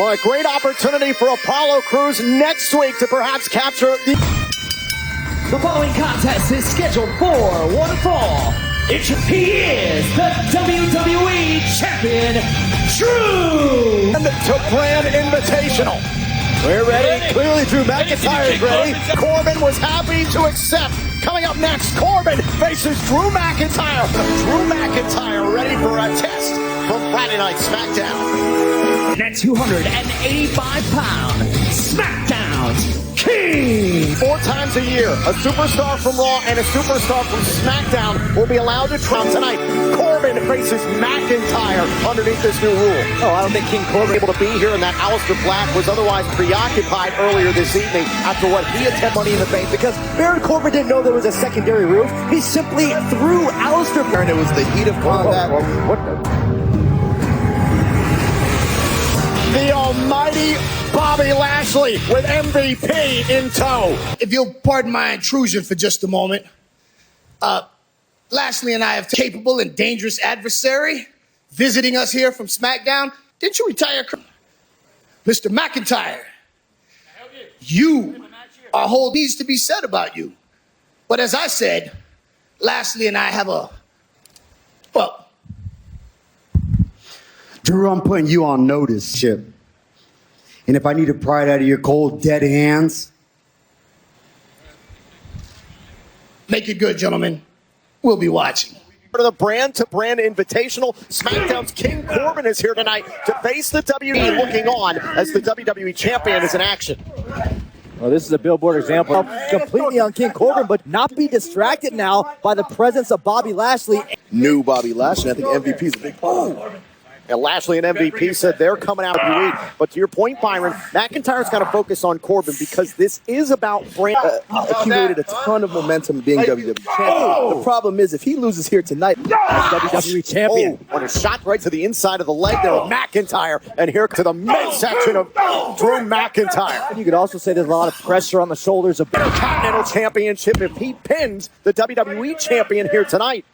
Well, a great opportunity for Apollo Crews next week to perhaps capture the... The following contest is scheduled for one fall. He is the WWE Champion, Drew! And to Brand Invitational. We're ready. Clearly, Drew McIntyre is ready. Corbin was happy to accept. Coming up next, Corbin faces Drew McIntyre. Drew McIntyre ready for a test from Friday Night SmackDown. At 285-pound SmackDown's King! 4 times a year, a superstar from Raw and a superstar from SmackDown will be allowed to try tonight. Corbin faces McIntyre underneath this new rule. Oh, I don't think King Corbin Able to be here, and that Aleister Black was otherwise preoccupied earlier this evening after what he attempted Money in the Bank. because Baron Corbin didn't know there was a secondary roof. He simply threw Aleister. And it was the heat of combat. The almighty Bobby Lashley with MVP in tow. If you'll pardon my intrusion for just a moment, Lashley and I have a capable and dangerous adversary visiting us here from SmackDown. Didn't you retire, Mr. McIntyre? You are whole needs to be said about you. But as I said, Lashley and I have Drew, I'm putting you on notice, Chip. And if I need to pry it out of your cold, dead hands, make it good, gentlemen. We'll be watching. For the Brand to Brand Invitational, SmackDown's King Corbin is here tonight to face the WWE, looking on as the WWE Champion is in action. Well, this is a billboard example completely on King Corbin, but not be distracted now by the presence of Bobby Lashley. New Bobby Lashley. I think MVP is a big part. And Lashley and MVP said they're coming out of WWE. But to your point, Byron, McIntyre's got to focus on Corbin because this is about Brand. Accumulated a ton of momentum being WWE champion. The problem is, if he loses here tonight, WWE champion. On a shot right to the inside of the leg there of McIntyre. And here to the midsection of Drew McIntyre. You could also say there's a lot of pressure on the shoulders of Continental Championship if he pins the WWE Champion here tonight.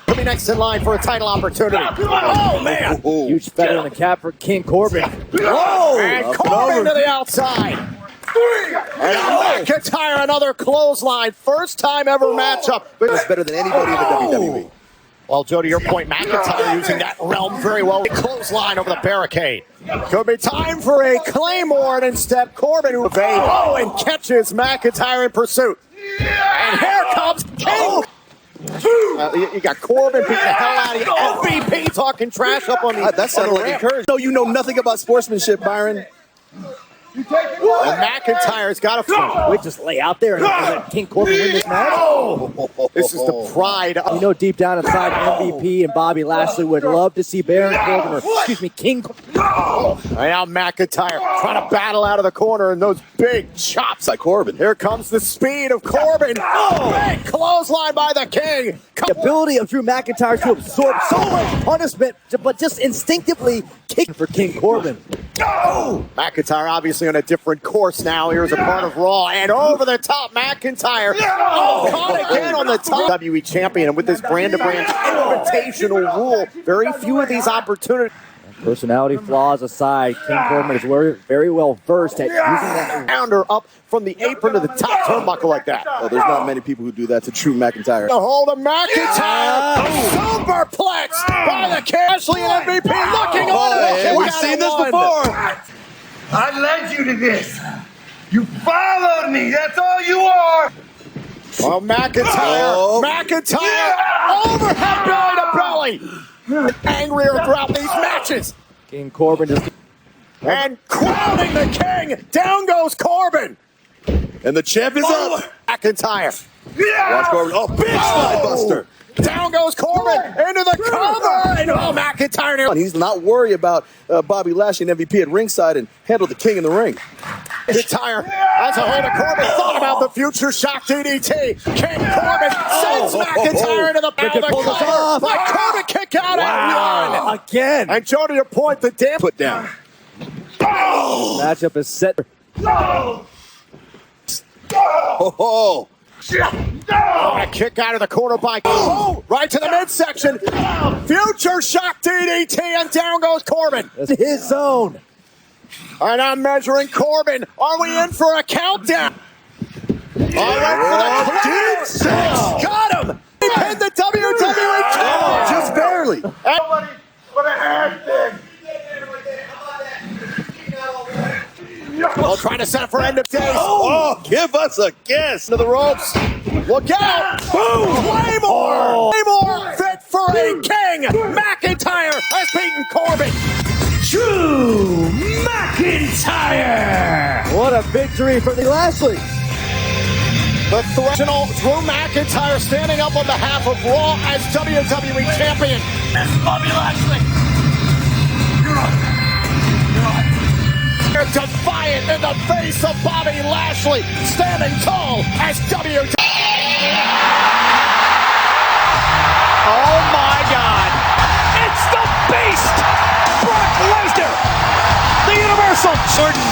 Coming next in line for a title opportunity. Oh, man. huge feather in the cap for King Corbin. Whoa! And Corbin to the outside. And McIntyre, another clothesline. First time ever matchup. It's better than anybody in the WWE. Well, Joe, to your point, McIntyre using that realm very well. Clothesline over the barricade. Could be time for a Claymore, and instead Corbin who evades. Oh, and catches McIntyre in pursuit. And here comes King. You got Corbin beating the hell out of you. MVP talking trash up on the That sounded like encouragement. No, you know nothing about sportsmanship, Byron. And McIntyre's got a We just lay out there and let King Corbin win this match. This is the pride. You know, deep down inside, MVP and Bobby Lashley would love to see Baron Corbin, or excuse me, King. Now McIntyre trying to battle out of the corner, and those big chops Like Corbin. Here comes the speed of Corbin. Big clothesline by the King. The ability of Drew McIntyre to absorb so much punishment, but just instinctively kick for King Corbin. McIntyre obviously on a different course now. Here's a part of Raw, and over the top, McIntyre. Caught again on the top. WWE champion, and with this brand-to-brand invitational rule, very few of these opportunities. Personality flaws aside, King Corbin is very well versed at using that. Pounder up from the apron to the top turnbuckle like that. Oh, there's not many people who do that to Drew McIntyre. The hold of McIntyre. Superplex by the King. Ashley and MVP looking on it. We've seen this before. I led you to this. You followed me. That's all you are. Oh, McIntyre. McIntyre. Overhead belly to belly. Angrier throughout these matches. King Corbin just. And crowning the King. Down goes Corbin. And the champ is up. McIntyre. Watch Corbin. Oh, big slide buster. Down goes Corbin into the cover. And McIntyre. He's not worried about Bobby Lashley and MVP at ringside and handle the King in the ring. McIntyre has a hold of Corbin. Thought about the future shock DDT. King Corbin sends McIntyre into the back of the cover. Let Corbin kick out at one. Again. And Joe, to your point, the damn Put down. Matchup is set. Oh. A kick out of the corner by right to the midsection. Future shock DDT, and down goes Corbin. That's his zone. And I'm measuring Corbin. Are we in for a countdown? All right, for the Claymore. Got him. He pinned the WWE title. Just barely. Nobody but a handstand. We'll try to set up for end of days. Oh, give us a kiss. To the ropes. Look out. Boom. Claymore. Claymore fit for a king. McIntyre has beaten Corbin. Drew McIntyre. What a victory for the Lashley. The traditional Drew McIntyre standing up on behalf of Raw as WWE Champion. This is Bobby Lashley. You're on. Defiant in the face of Bobby Lashley, standing tall as WWE. Oh my God. It's the Beast. Brock Lesnar. The Universal. Jordan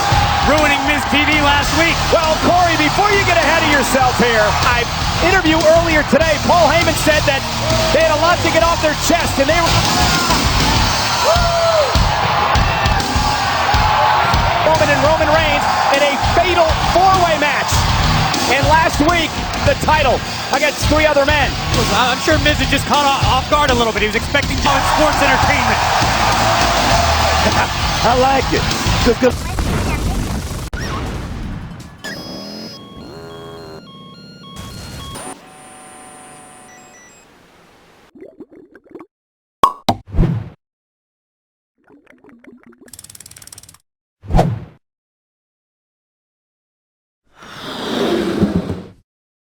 ruining Miz TV last week. Well, Corey, before you get ahead of yourself here, I interview earlier today, Paul Heyman said that they had a lot to get off their chest, and they were... Roman and Roman Reigns in a fatal four-way match. And last week, the title against three other men. I'm sure Miz had just caught off guard a little bit. He was expecting sports entertainment. I like it. Just